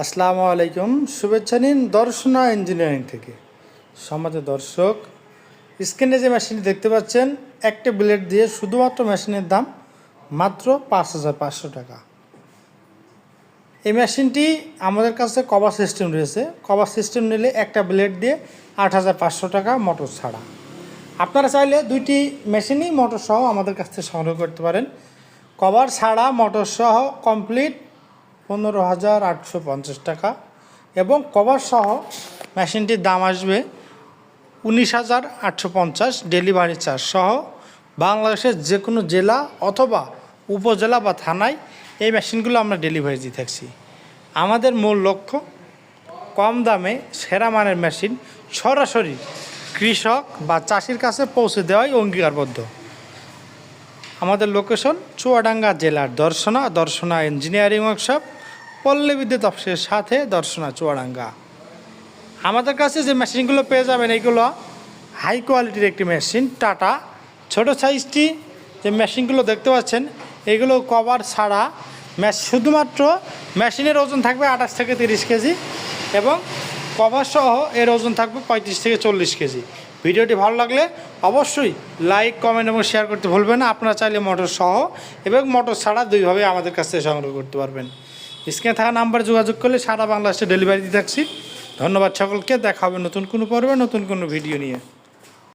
আসসালামু আলাইকুম। শুভেচ্ছা নিন দর্শনা ইঞ্জিনিয়ারিং থেকে। সমাজের দর্শক, স্ক্রিনে যে মেশিনটি দেখতে পাচ্ছেন, একটা ব্লেড দিয়ে শুধুমাত্র মেশিনের দাম মাত্র 5,500 টাকা। এই মেশিনটি আমাদের কাছে কভার সিস্টেম রয়েছে। কভার সিস্টেম নিলে একটা ব্লেড দিয়ে 8,500 টাকা মোটর ছাড়া। আপনারা চাইলে দুইটি মেশিনই মোটর সহ আমাদের কাছ থেকে সংগ্রহ করতে পারেন। কভার ছাড়া মোটর সহ কমপ্লিট 15,850 টাকা এবং কভার সহ মেশিনটির দাম আসবে 19,850 ডেলিভারি চার্জ সহ। বাংলাদেশের যে কোনো জেলা অথবা উপজেলা বা থানায় এই মেশিনগুলো আমরা ডেলিভারি দিয়ে থাকছি। আমাদের মূল লক্ষ্য কম দামে সেরা মানের মেশিন সরাসরি কৃষক বা চাষির কাছে পৌঁছে দেওয়াই অঙ্গীকারবদ্ধ। আমাদের লোকেশন চুয়াডাঙ্গা জেলার দর্শনা ইঞ্জিনিয়ারিং ওয়ার্কশপ, পল্লী বিদ্যুৎ অফিসের সাথে দর্শনা চুয়াডাঙ্গা। আমাদের কাছে যে মেশিনগুলো পেয়ে যাবেন, এইগুলো হাই কোয়ালিটির একটি মেশিন টাটা। ছোট সাইজটি যে মেশিনগুলো দেখতে পাচ্ছেন, এগুলো কভার ছাড়া শুধুমাত্র মেশিনের ওজন থাকবে 28 থেকে 30 কেজি এবং কভার সহ এর ওজন থাকবে 35 থেকে 40 কেজি। ভিডিওটি ভালো লাগলে অবশ্যই লাইক, কমেন্ট এবং শেয়ার করতে ভুলবেন না। আপনারা চাইলে মোটর সহ এবং মোটর ছাড়া দুইভাবে আমাদের কাছ থেকে সংগ্রহ করতে পারবেন। স্ক্রিনে থাকা নাম্বারে যোগাযোগ করলে সারা বাংলাদেশে ডেলিভারি দিয়ে থাকছি। ধন্যবাদ সকলকে। দেখা হবে নতুন কোনো পর্বে নতুন কোনো ভিডিও নিয়ে।